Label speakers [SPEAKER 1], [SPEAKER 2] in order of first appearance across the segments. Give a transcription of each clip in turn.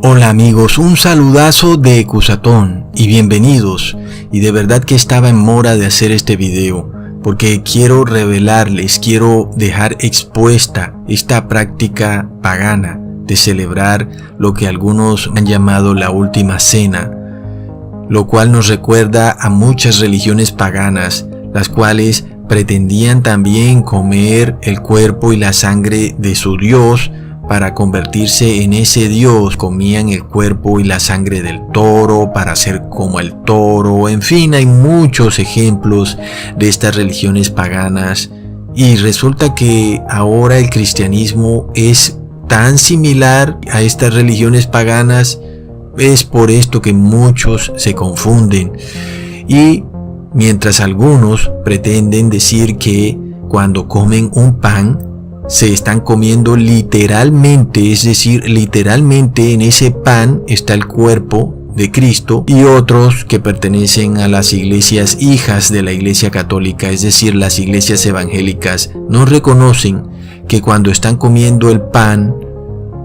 [SPEAKER 1] Hola amigos, un saludazo de Cusatón y bienvenidos. Y de verdad que estaba en mora de hacer este video, porque quiero revelarles, quiero dejar expuesta esta práctica pagana de celebrar lo que algunos han llamado la última cena, lo cual nos recuerda a muchas religiones paganas, las cuales pretendían también comer el cuerpo y la sangre de su Dios. Para convertirse en ese Dios, comían el cuerpo y la sangre del toro para ser como el toro. En fin, hay muchos ejemplos de estas religiones paganas. Y resulta que ahora el cristianismo es tan similar a estas religiones paganas. Es por esto que muchos se confunden. Y mientras algunos pretenden decir que cuando comen un pan, se están comiendo literalmente, es decir, literalmente en ese pan está el cuerpo de Cristo, y otros que pertenecen a las iglesias hijas de la Iglesia Católica, es decir, las iglesias evangélicas, no reconocen que cuando están comiendo el pan,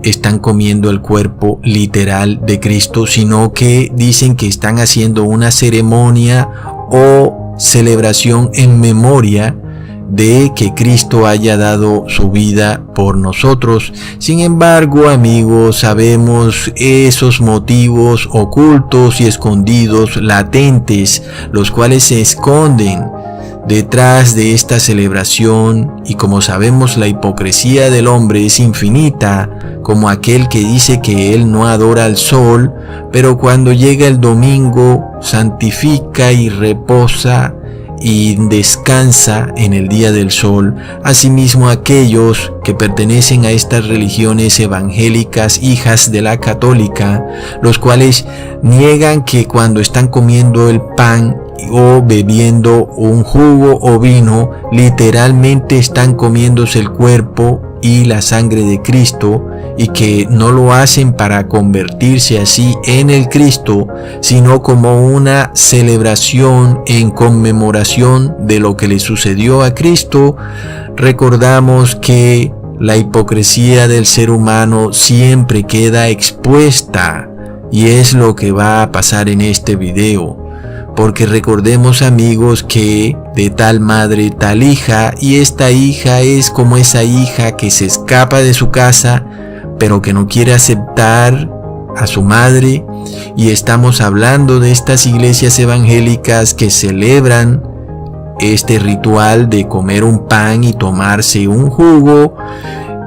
[SPEAKER 1] están comiendo el cuerpo literal de Cristo, sino que dicen que están haciendo una ceremonia o celebración en memoria de que Cristo haya dado su vida por nosotros. Sin embargo, amigos, sabemos esos motivos ocultos y escondidos, latentes, los cuales se esconden detrás de esta celebración. Y como sabemos, la hipocresía del hombre es infinita, como aquel que dice que él no adora al sol, pero cuando llega el domingo santifica y reposa y descansa en el día del sol. Asimismo, aquellos que pertenecen a estas religiones evangélicas hijas de la católica, los cuales niegan que cuando están comiendo el pan o bebiendo un jugo o vino, literalmente están comiéndose el cuerpo y la sangre de Cristo, y que no lo hacen para convertirse así en el Cristo, sino como una celebración en conmemoración de lo que le sucedió a Cristo. Recordamos que la hipocresía del ser humano siempre queda expuesta, y es lo que va a pasar en este video. Porque recordemos, amigos, que de tal madre tal hija, y esta hija es como esa hija que se escapa de su casa pero que no quiere aceptar a su madre. Y estamos hablando de estas iglesias evangélicas que celebran este ritual de comer un pan y tomarse un jugo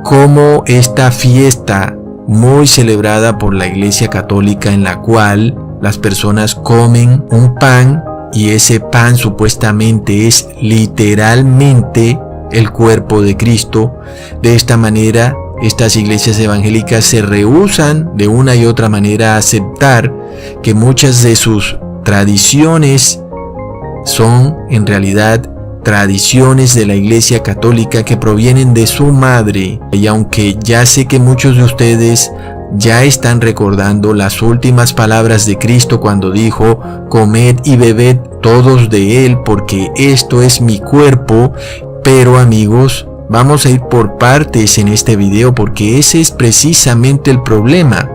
[SPEAKER 1] como esta fiesta muy celebrada por la Iglesia Católica, en la cual las personas comen un pan y ese pan supuestamente es literalmente el cuerpo de Cristo. De esta manera, estas iglesias evangélicas se rehúsan de una y otra manera a aceptar que muchas de sus tradiciones son en realidad tradiciones de la Iglesia Católica que provienen de su madre. Y aunque ya sé que muchos de ustedes ya están recordando las últimas palabras de Cristo cuando dijo: comed y bebed todos de él, porque esto es mi cuerpo. Pero amigos, vamos a ir por partes en este video, porque ese es precisamente el problema.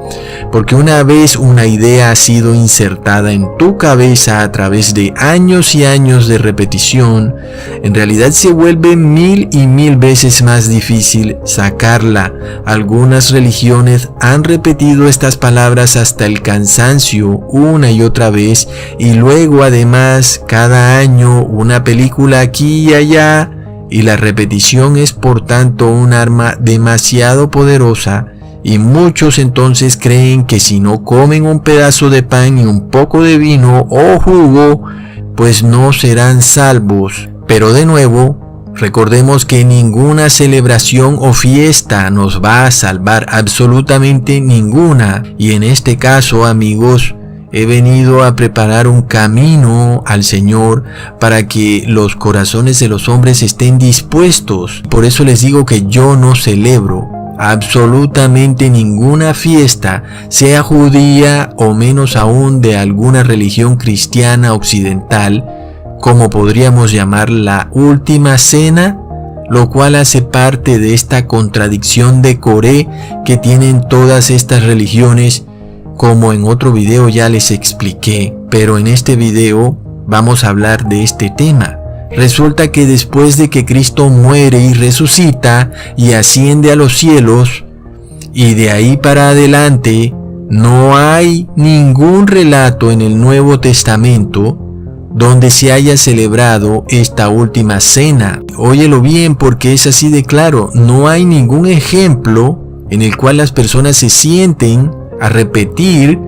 [SPEAKER 1] Porque una vez una idea ha sido insertada en tu cabeza a través de años y años de repetición, en realidad se vuelve mil y mil veces más difícil sacarla. Algunas religiones han repetido estas palabras hasta el cansancio una y otra vez, y luego además cada año una película aquí y allá. Y la repetición es por tanto un arma demasiado poderosa, y muchos entonces creen que si no comen un pedazo de pan y un poco de vino o jugo, pues no serán salvos. Pero de nuevo, recordemos que ninguna celebración o fiesta nos va a salvar, absolutamente ninguna. Y en este caso, amigos, he venido a preparar un camino al Señor para que los corazones de los hombres estén dispuestos. Por eso les digo que yo no celebro absolutamente ninguna fiesta, sea judía o menos aún de alguna religión cristiana occidental, como podríamos llamar la última cena, lo cual hace parte de esta contradicción de Coré que tienen todas estas religiones. como en otro video ya les expliqué, pero en este video vamos a hablar de este tema. Resulta que después de que Cristo muere y resucita y asciende a los cielos, y de ahí para adelante, no hay ningún relato en el Nuevo Testamento donde se haya celebrado esta última cena. Óyelo bien, porque es así de claro. No hay ningún ejemplo en el cual las personas se sienten a repetir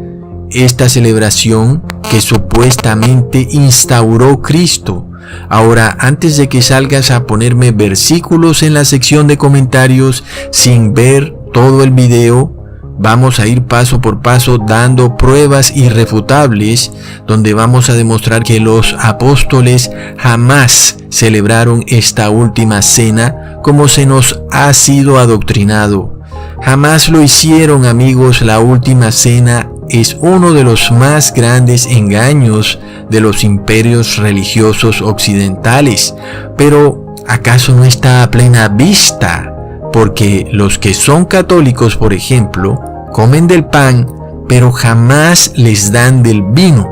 [SPEAKER 1] esta celebración que supuestamente instauró Cristo. Ahora, antes de que salgas a ponerme versículos en la sección de comentarios sin ver todo el video, vamos a ir paso por paso dando pruebas irrefutables donde vamos a demostrar que los apóstoles jamás celebraron esta última cena como se nos ha sido adoctrinado. Jamás lo hicieron, amigos. La última cena es uno de los más grandes engaños de los imperios religiosos occidentales. Pero, ¿acaso no está a plena vista? Porque los que son católicos, por ejemplo, comen del pan, pero jamás les dan del vino.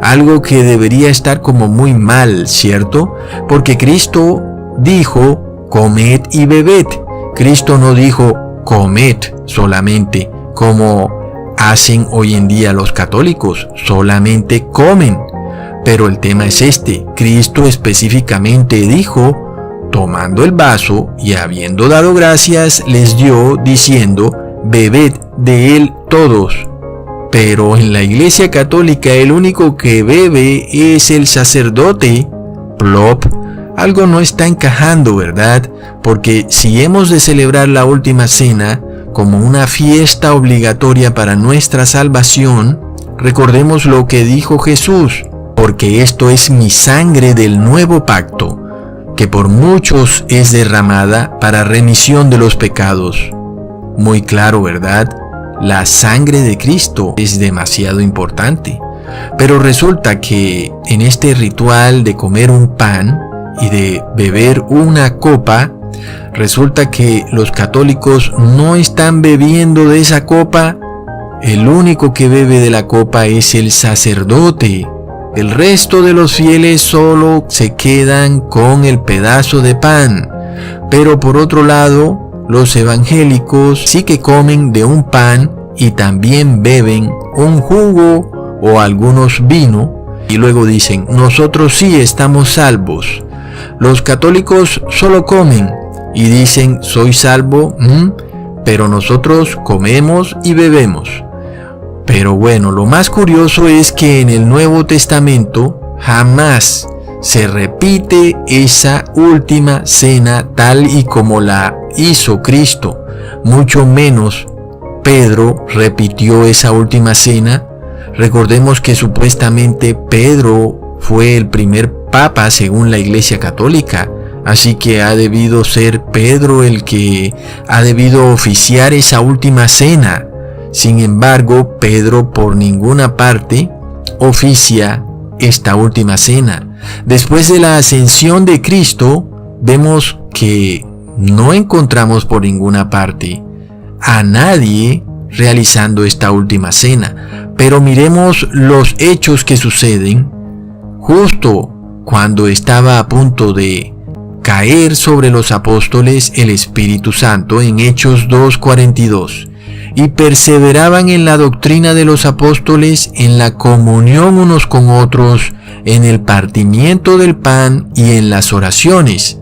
[SPEAKER 1] Algo que debería estar como muy mal, ¿cierto? Porque Cristo dijo, comed y bebed. Cristo no dijo, comed solamente, como hacen hoy en día los católicos, solamente comen. Pero el tema es este. Cristo específicamente dijo, tomando el vaso y habiendo dado gracias, les dio, diciendo, bebed de él todos. Pero en la Iglesia Católica el único que bebe es el sacerdote. Plop. Algo no está encajando, ¿verdad? Porque si hemos de celebrar la última cena como una fiesta obligatoria para nuestra salvación, recordemos lo que dijo Jesús, porque esto es mi sangre del nuevo pacto, que por muchos es derramada para remisión de los pecados. Muy claro, ¿verdad? La sangre de Cristo es demasiado importante. Pero resulta que en este ritual de comer un pan y de beber una copa, resulta que los católicos no están bebiendo de esa copa. El único que bebe de la copa es el sacerdote. El resto de los fieles solo se quedan con el pedazo de pan. Pero por otro lado, los evangélicos sí que comen de un pan y también beben un jugo o algunos vino, y luego dicen, nosotros sí estamos salvos. Los católicos solo comen y dicen, soy salvo, pero nosotros comemos y bebemos. Pero bueno, lo más curioso es que en el Nuevo Testamento jamás se repite esa última cena tal y como la hizo Cristo. Mucho menos Pedro repitió esa última cena. Recordemos que supuestamente Pedro fue el primer papa según la Iglesia Católica. Así que ha debido ser Pedro el que ha debido oficiar esa última cena. Sin embargo, Pedro por ninguna parte oficia esta última cena. Después de la ascensión de Cristo, vemos que no encontramos por ninguna parte a nadie realizando esta última cena. Pero miremos los hechos que suceden justo cuando estaba a punto de caer sobre los apóstoles el Espíritu Santo en Hechos 2:42. Y perseveraban en la doctrina de los apóstoles, en la comunión unos con otros, en el partimiento del pan y en las oraciones.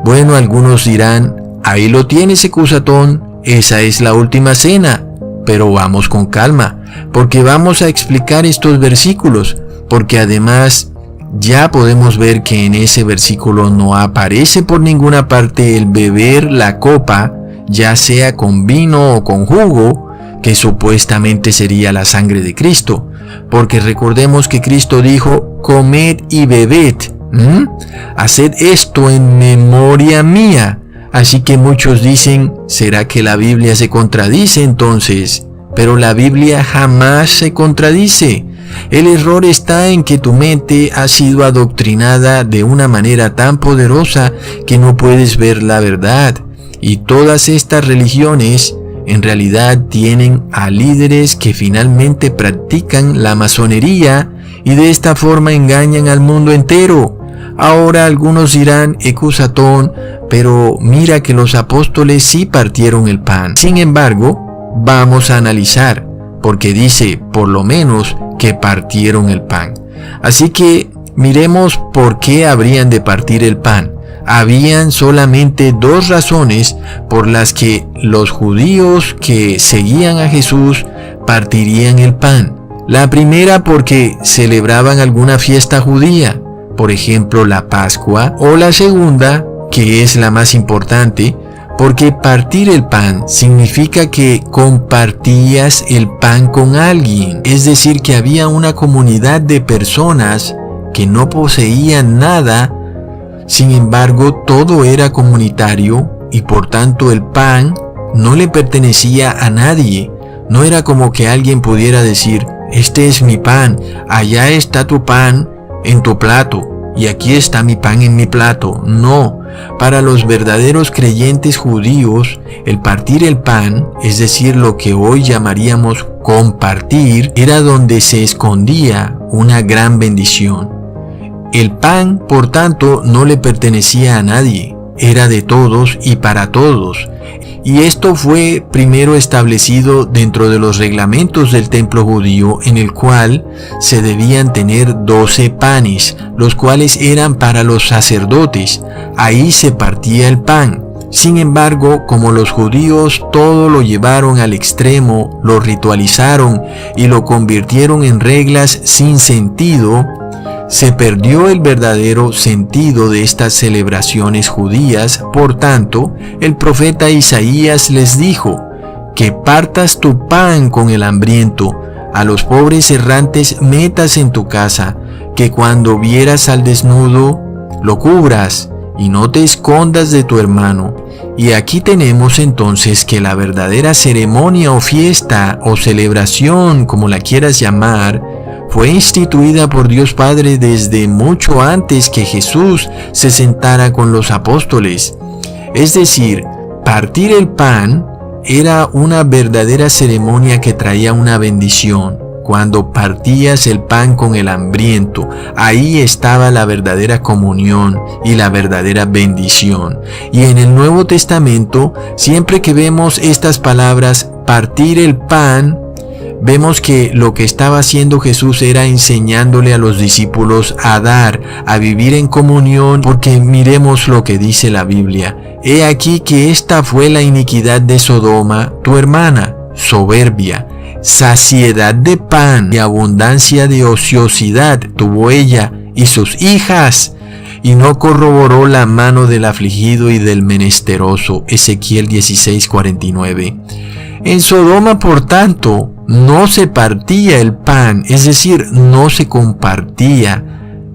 [SPEAKER 1] Bueno, algunos dirán, ahí lo tienes, Ecusatón, esa es la última cena. Pero vamos con calma, porque vamos a explicar estos versículos, porque además ya podemos ver que en ese versículo no aparece por ninguna parte el beber la copa, ya sea con vino o con jugo, que supuestamente sería la sangre de Cristo, porque recordemos que Cristo dijo, comed y bebed, haced esto en memoria mía. Así que muchos dicen, ¿será que la Biblia se contradice entonces? Pero la Biblia jamás se contradice. El error está en que tu mente ha sido adoctrinada de una manera tan poderosa que no puedes ver la verdad. Y todas estas religiones En realidad tienen a líderes que finalmente practican la masonería y de esta forma engañan al mundo entero. Ahora algunos dirán, Ecusatón, pero mira que los apóstoles sí partieron el pan. Sin embargo, vamos a analizar, porque dice, por lo menos, que partieron el pan. Así que miremos por qué habrían de partir el pan. Habían solamente dos razones por las que los judíos que seguían a Jesús partirían el pan. La primera porque celebraban alguna fiesta judía, por ejemplo la Pascua, o la segunda, que es la más importante, porque partir el pan significa que compartías el pan con alguien, es decir, que había una comunidad de personas que no poseían nada, sin embargo todo era comunitario y por tanto el pan no le pertenecía a nadie. No era como que alguien pudiera decir, este es mi pan, allá está tu pan en tu plato y aquí está mi pan en mi plato. No, para los verdaderos creyentes judíos, el partir el pan, es decir, lo que hoy llamaríamos compartir, era donde se escondía una gran bendición. El pan, por tanto, no le pertenecía a nadie, era de todos y para todos. Y esto fue primero establecido dentro de los reglamentos del templo judío, en el cual se debían tener 12 panes, los cuales eran para los sacerdotes. Ahí se partía el pan. Sin embargo, como los judíos todo lo llevaron al extremo, lo ritualizaron y lo convirtieron en reglas sin sentido, se perdió el verdadero sentido de estas celebraciones judías. Por tanto, el profeta Isaías les dijo, que partas tu pan con el hambriento, a los pobres errantes metas en tu casa, que cuando vieras al desnudo, lo cubras, y no te escondas de tu hermano. Y aquí tenemos entonces que la verdadera ceremonia o fiesta o celebración, como la quieras llamar, fue instituida por Dios Padre desde mucho antes que Jesús se sentara con los apóstoles. Es decir, partir el pan era una verdadera ceremonia que traía una bendición. Cuando partías el pan con el hambriento, ahí estaba la verdadera comunión y la verdadera bendición. Y en el Nuevo Testamento, siempre que vemos estas palabras, partir el pan, vemos que lo que estaba haciendo Jesús era enseñándole a los discípulos a dar, a vivir en comunión, porque miremos lo que dice la Biblia. He aquí que esta fue la iniquidad de Sodoma, tu hermana, soberbia, saciedad de pan y abundancia de ociosidad tuvo ella y sus hijas, y no corroboró la mano del afligido y del menesteroso. Ezequiel 16:49. En Sodoma, por tanto, no se partía el pan, es decir, no se compartía,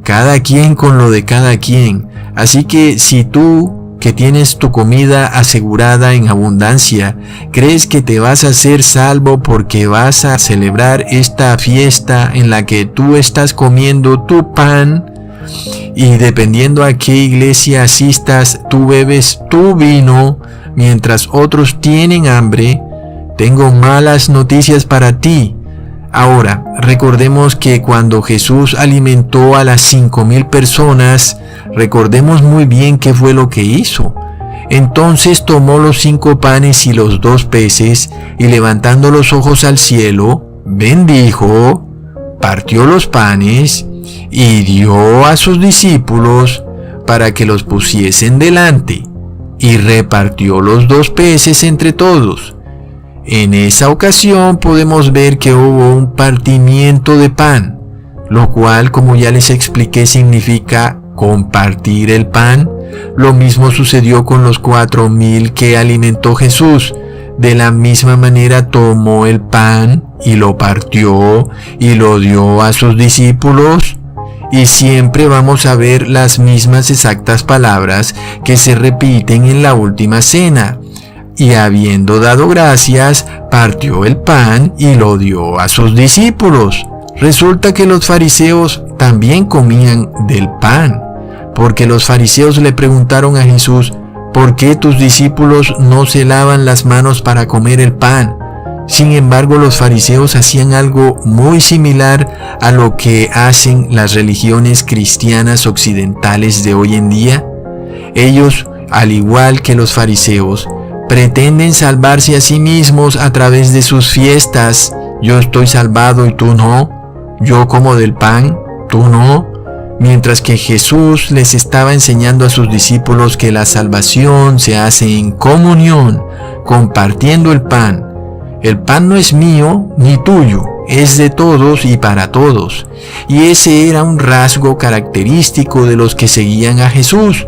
[SPEAKER 1] cada quien con lo de cada quien. Así que si tú, que tienes tu comida asegurada en abundancia, crees que te vas a hacer salvo porque vas a celebrar esta fiesta en la que tú estás comiendo tu pan, y dependiendo a qué iglesia asistas, tú bebes tu vino mientras otros tienen hambre, tengo malas noticias para ti. Ahora, recordemos que cuando Jesús alimentó a las 5,000 personas, recordemos muy bien qué fue lo que hizo. Entonces tomó los 5 panes y los 2 peces, y levantando los ojos al cielo, bendijo, partió los panes, y dio a sus discípulos para que los pusiesen delante, y repartió los 2 peces entre todos. En esa ocasión podemos ver que hubo un partimiento de pan, lo cual, como ya les expliqué, significa compartir el pan. Lo mismo sucedió con los 4,000 que alimentó Jesús. De la misma manera tomó el pan y lo partió y lo dio a sus discípulos. Y siempre vamos a ver las mismas exactas palabras que se repiten en la última cena. Y habiendo dado gracias, partió el pan y lo dio a sus discípulos. Resulta que los fariseos también comían del pan, porque los fariseos le preguntaron a Jesús, ¿por qué tus discípulos no se lavan las manos para comer el pan? Sin embargo, los fariseos hacían algo muy similar a lo que hacen las religiones cristianas occidentales de hoy en día. Ellos, al igual que los fariseos, pretenden salvarse a sí mismos a través de sus fiestas. Yo estoy salvado y tú no. Yo como del pan, tú no. Mientras que Jesús les estaba enseñando a sus discípulos que la salvación se hace en comunión, compartiendo el pan. El pan no es mío ni tuyo, es de todos y para todos. Y ese era un rasgo característico de los que seguían a Jesús.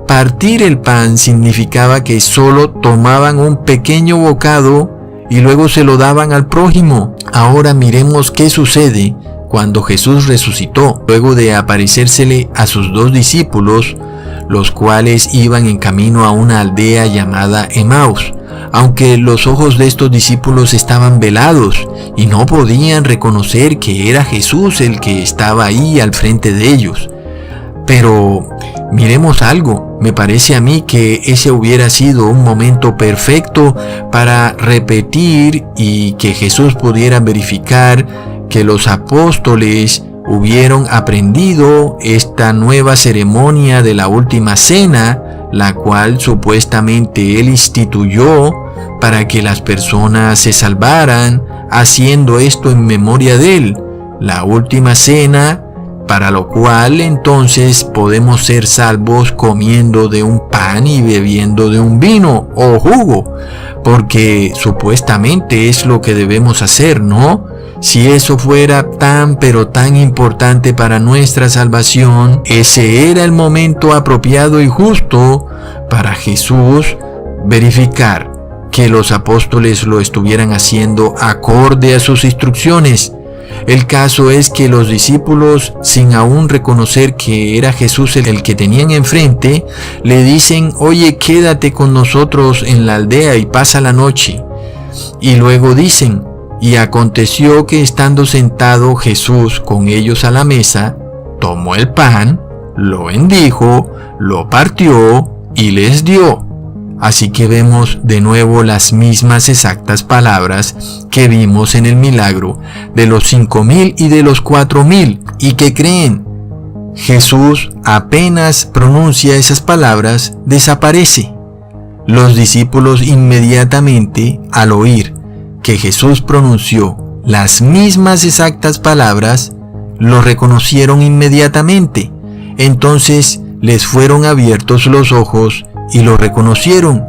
[SPEAKER 1] Partir el pan significaba que solo tomaban un pequeño bocado y luego se lo daban al prójimo. Ahora miremos qué sucede cuando Jesús resucitó, luego de aparecérsele a sus 2 discípulos, los cuales iban en camino a una aldea llamada Emaús. Aunque los ojos de estos discípulos estaban velados y no podían reconocer que era Jesús el que estaba ahí al frente de ellos. Pero miremos algo, me parece a mí que ese hubiera sido un momento perfecto para repetir y que Jesús pudiera verificar que los apóstoles hubieron aprendido esta nueva ceremonia de la última cena, la cual supuestamente él instituyó para que las personas se salvaran, haciendo esto en memoria de él, la última cena, para lo cual entonces podemos ser salvos comiendo de un pan y bebiendo de un vino o jugo, porque supuestamente es lo que debemos hacer, ¿no? Si eso fuera tan pero tan importante para nuestra salvación, ese era el momento apropiado y justo para Jesús verificar que los apóstoles lo estuvieran haciendo acorde a sus instrucciones. El caso es que los discípulos, sin aún reconocer que era Jesús el que tenían enfrente, le dicen: oye, quédate con nosotros en la aldea y pasa la noche. Y luego dicen: y aconteció que estando sentado Jesús con ellos a la mesa, tomó el pan, lo bendijo, lo partió y les dio. Así que vemos de nuevo las mismas exactas palabras que vimos en el milagro de los 5,000 y de los 4,000. ¿Y qué creen? Jesús apenas pronuncia esas palabras, desaparece. Los discípulos inmediatamente, al oír que Jesús pronunció las mismas exactas palabras, lo reconocieron inmediatamente. Entonces les fueron abiertos los ojos y lo reconocieron,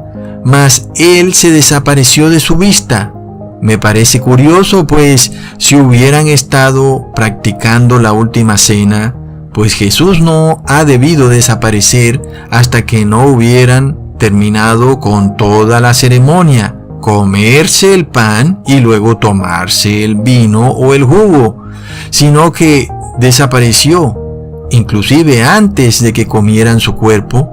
[SPEAKER 1] mas él se desapareció de su vista. Me parece curioso, pues si hubieran estado practicando la última cena, pues Jesús no ha debido desaparecer hasta que no hubieran terminado con toda la ceremonia, comerse el pan y luego tomarse el vino o el jugo, sino que desapareció, inclusive antes de que comieran su cuerpo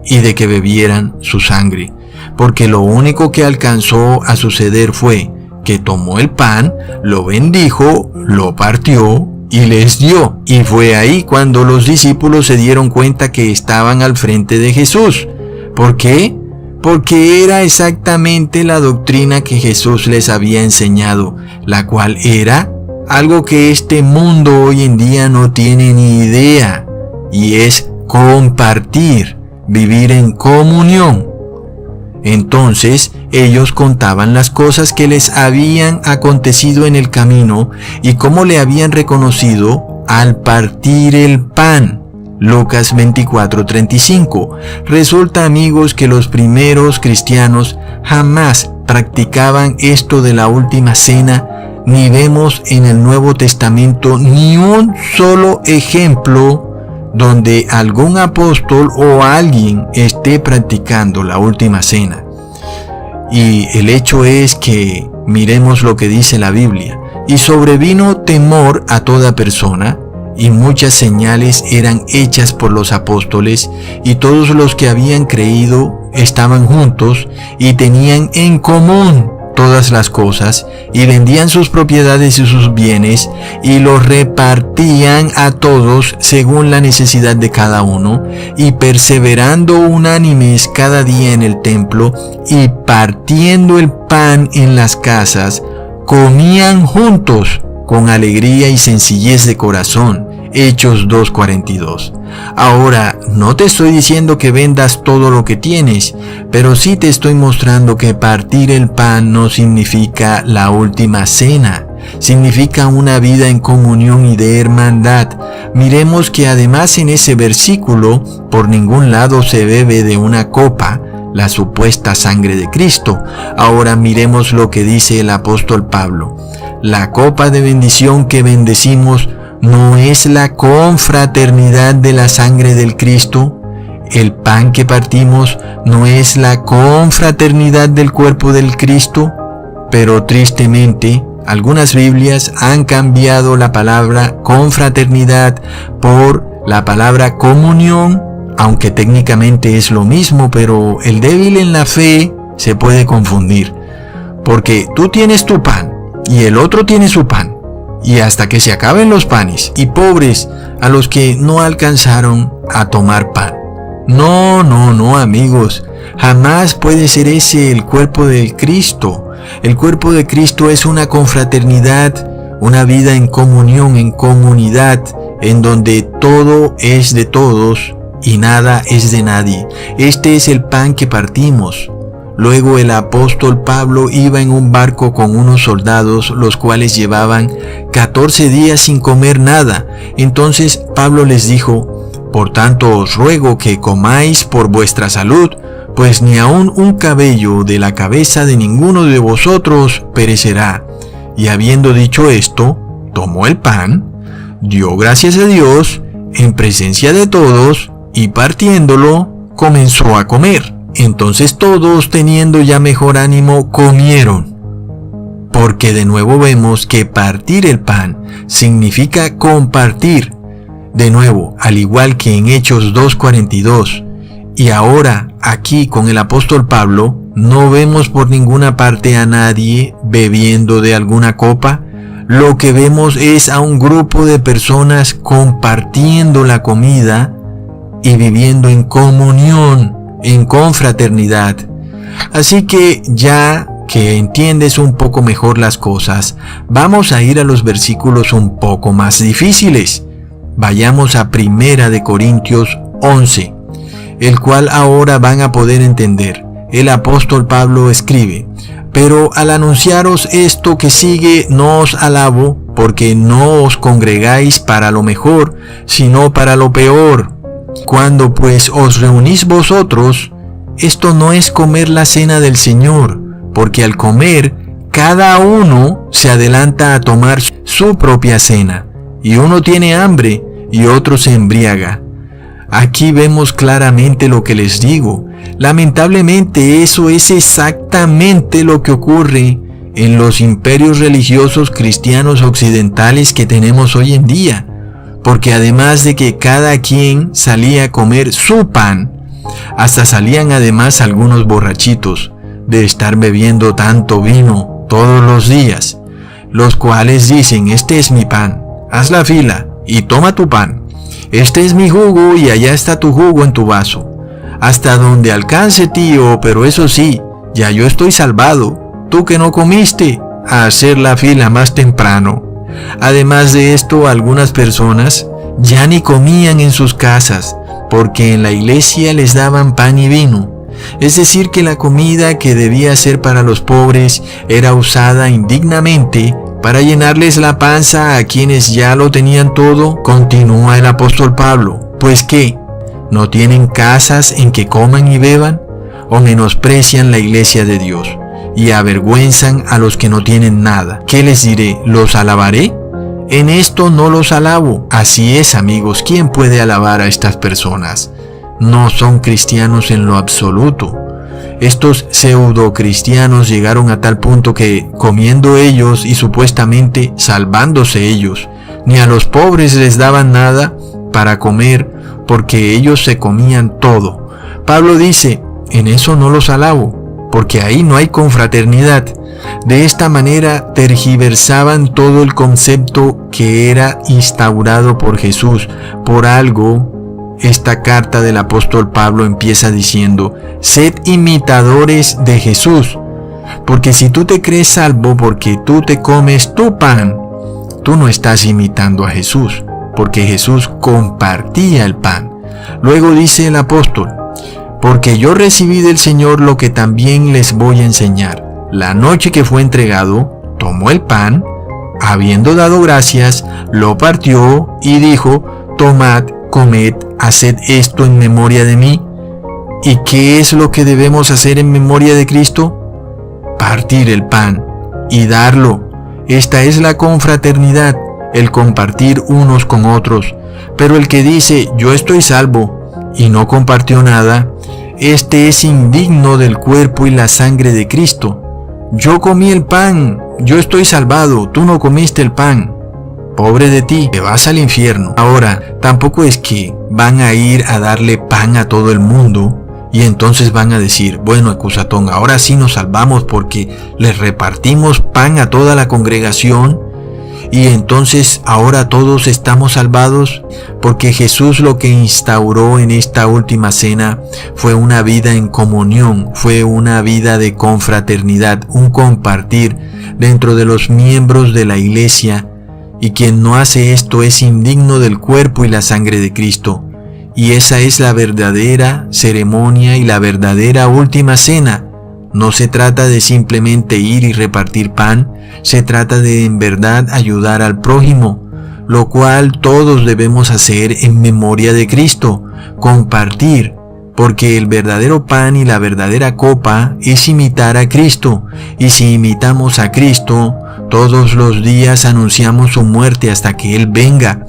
[SPEAKER 1] y de que bebieran su sangre, porque lo único que alcanzó a suceder fue que tomó el pan, lo bendijo, lo partió y les dio. Y fue ahí cuando los discípulos se dieron cuenta que estaban al frente de Jesús. ¿Por qué? Porque era exactamente la doctrina que Jesús les había enseñado, la cual era algo que este mundo hoy en día no tiene ni idea, y es compartir, vivir en comunión. Entonces ellos contaban las cosas que les habían acontecido en el camino y cómo le habían reconocido al partir el pan. Lucas 24:35. Resulta, amigos, que los primeros cristianos jamás practicaban esto de la última cena, ni vemos en el Nuevo Testamento ni un solo ejemplo donde algún apóstol o alguien esté practicando la última cena. Y el hecho es que miremos lo que dice la Biblia: y sobrevino temor a toda persona, y muchas señales eran hechas por los apóstoles, y todos los que habían creído estaban juntos y tenían en común todas las cosas, y vendían sus propiedades y sus bienes, y los repartían a todos según la necesidad de cada uno, y perseverando unánimes cada día en el templo, y partiendo el pan en las casas, comían juntos con alegría y sencillez de corazón. Hechos 2:42. Ahora, no te estoy diciendo que vendas todo lo que tienes, pero sí te estoy mostrando que partir el pan no significa la última cena, significa una vida en comunión y de hermandad. Miremos que además en ese versículo, por ningún lado se bebe de una copa, la supuesta sangre de Cristo. Ahora miremos lo que dice el apóstol Pablo. La copa de bendición que bendecimos ¿no es la confraternidad de la sangre del Cristo? ¿El pan que partimos no es la confraternidad del cuerpo del Cristo? Pero tristemente, algunas Biblias han cambiado la palabra confraternidad por la palabra comunión, aunque técnicamente es lo mismo, pero el débil en la fe se puede confundir. Porque tú tienes tu pan y el otro tiene su pan, y hasta que se acaben los panes, y pobres a los que no alcanzaron a tomar pan. No, amigos, jamás puede ser ese el cuerpo del Cristo. El cuerpo de Cristo es una confraternidad, una vida en comunión, en comunidad, en donde todo es de todos y nada es de nadie. Este es el pan que partimos. Luego el apóstol Pablo iba en un barco con unos soldados, los cuales llevaban 14 días sin comer nada. Entonces Pablo les dijo: por tanto os ruego que comáis por vuestra salud, pues ni aun un cabello de la cabeza de ninguno de vosotros perecerá. Y habiendo dicho esto, tomó el pan, dio gracias a Dios en presencia de todos, y partiéndolo, comenzó a comer. Entonces todos, teniendo ya mejor ánimo, comieron. Porque de nuevo vemos que partir el pan significa compartir. De nuevo, al igual que en Hechos 2:42. Y ahora, aquí con el apóstol Pablo, no vemos por ninguna parte a nadie bebiendo de alguna copa. Lo que vemos es a un grupo de personas compartiendo la comida y viviendo en comunión, en confraternidad. Así que ya que entiendes un poco mejor las cosas, vamos a ir a los versículos un poco más difíciles. Vayamos a 1 Corintios 11, el cual ahora van a poder entender. El apóstol Pablo escribe: pero al anunciaros esto que sigue, no os alabo, porque no os congregáis para lo mejor, sino para lo peor. Cuando pues os reunís vosotros, esto no es comer la cena del Señor, porque al comer, cada uno se adelanta a tomar su propia cena, y uno tiene hambre y otro se embriaga. Aquí vemos claramente lo que les digo. Lamentablemente eso es exactamente lo que ocurre en los imperios religiosos cristianos occidentales que tenemos hoy en día. Porque además de que cada quien salía a comer su pan, hasta salían además algunos borrachitos de estar bebiendo tanto vino todos los días, los cuales dicen: este es mi pan, haz la fila y toma tu pan. Este es mi jugo y allá está tu jugo en tu vaso. Hasta donde alcance, tío, pero eso sí, ya yo estoy salvado. Tú que no comiste, a hacer la fila más temprano. Además de esto, algunas personas ya ni comían en sus casas, porque en la iglesia les daban pan y vino. Es decir, que la comida que debía ser para los pobres era usada indignamente para llenarles la panza a quienes ya lo tenían todo. Continúa el apóstol Pablo: pues ¿qué? ¿No tienen casas en que coman y beban? ¿O menosprecian la iglesia de Dios y avergüenzan a los que no tienen nada? ¿Qué les diré? ¿Los alabaré? En esto no los alabo. Así es, amigos, ¿quién puede alabar a estas personas? No son cristianos en lo absoluto. Estos pseudo cristianos llegaron a tal punto que, comiendo ellos y supuestamente salvándose ellos, ni a los pobres les daban nada para comer, porque ellos se comían todo. Pablo dice: en eso no los alabo, porque ahí no hay confraternidad. De esta manera tergiversaban todo el concepto que era instaurado por Jesús. Por algo, esta carta del apóstol Pablo empieza diciendo: sed imitadores de Jesús, porque si tú te crees salvo porque tú te comes tu pan, tú no estás imitando a Jesús, porque Jesús compartía el pan. Luego dice el apóstol: porque yo recibí del Señor lo que también les voy a enseñar. La noche que fue entregado, tomó el pan, habiendo dado gracias, lo partió y dijo: tomad, comed, haced esto en memoria de mí. ¿Y qué es lo que debemos hacer en memoria de Cristo? Partir el pan y darlo. Esta es la confraternidad, el compartir unos con otros. Pero el que dice: yo estoy salvo, y no compartió nada, este es indigno del cuerpo y la sangre de Cristo. Yo comí el pan, yo estoy salvado, tú no comiste el pan. Pobre de ti, te vas al infierno. Ahora, tampoco es que van a ir a darle pan a todo el mundo y entonces van a decir: bueno, Ecusatón, ahora sí nos salvamos porque les repartimos pan a toda la congregación y entonces ahora todos estamos salvados. Porque Jesús lo que instauró en esta última cena fue una vida en comunión, fue una vida de confraternidad, un compartir dentro de los miembros de la iglesia, y quien no hace esto es indigno del cuerpo y la sangre de Cristo. Y esa es la verdadera ceremonia y la verdadera última cena. No se trata de simplemente ir y repartir pan, se trata de en verdad ayudar al prójimo, lo cual todos debemos hacer en memoria de Cristo, compartir, porque el verdadero pan y la verdadera copa es imitar a Cristo, y si imitamos a Cristo, todos los días anunciamos su muerte hasta que Él venga.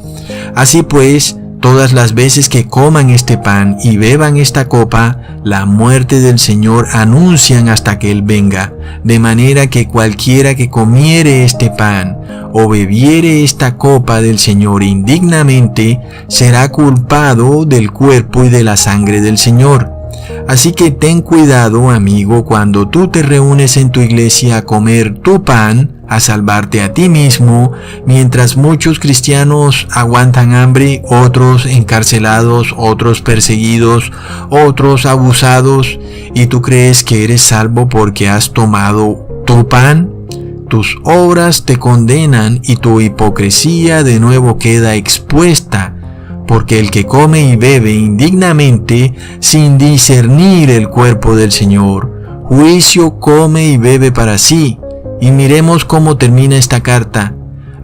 [SPEAKER 1] Así pues, todas las veces que coman este pan y beban esta copa, la muerte del Señor anuncian hasta que Él venga, de manera que cualquiera que comiere este pan o bebiere esta copa del Señor indignamente, será culpado del cuerpo y de la sangre del Señor. Así que ten cuidado, amigo, cuando tú te reúnes en tu iglesia a comer tu pan, a salvarte a ti mismo, mientras muchos cristianos aguantan hambre, otros encarcelados, otros perseguidos, otros abusados, y tú crees que eres salvo porque has tomado tu pan. Tus obras te condenan y tu hipocresía de nuevo queda expuesta, porque el que come y bebe indignamente, sin discernir el cuerpo del Señor, juicio come y bebe para sí. Y miremos cómo termina esta carta.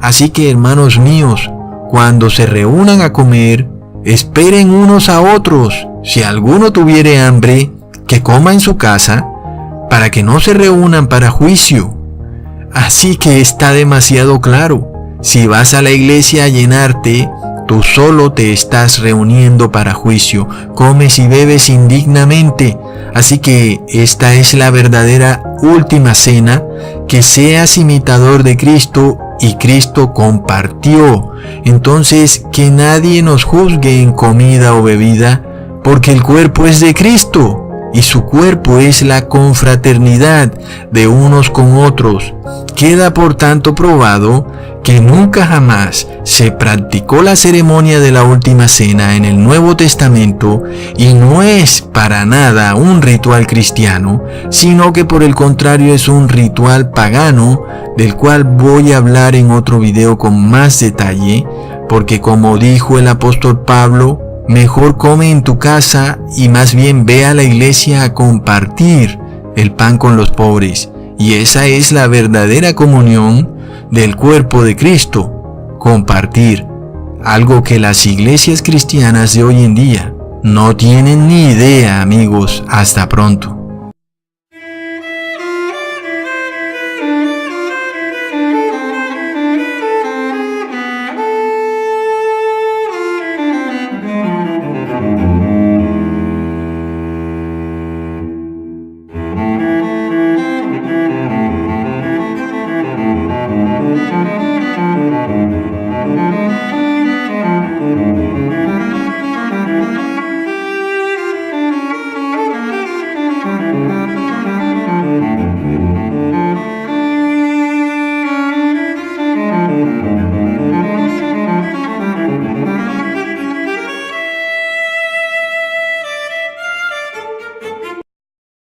[SPEAKER 1] Así que, hermanos míos, cuando se reúnan a comer, esperen unos a otros. Si alguno tuviere hambre, que coma en su casa, para que no se reúnan para juicio. Así que está demasiado claro. Si vas a la iglesia a llenarte, tú solo te estás reuniendo para juicio. Comes y bebes indignamente. Así que esta es la verdadera última cena, que seas imitador de Cristo, y Cristo compartió. Entonces, que nadie nos juzgue en comida o bebida, porque el cuerpo es de Cristo, y su cuerpo es la confraternidad de unos con otros. Queda por tanto probado que nunca jamás se practicó la ceremonia de la última cena en el Nuevo Testamento, y no es para nada un ritual cristiano, sino que por el contrario es un ritual pagano, del cual voy a hablar en otro video con más detalle, porque como dijo el apóstol Pablo, mejor come en tu casa y más bien ve a la iglesia a compartir el pan con los pobres. Y esa es la verdadera comunión del cuerpo de Cristo, compartir, algo que las iglesias cristianas de hoy en día no tienen ni idea, amigos. Hasta pronto.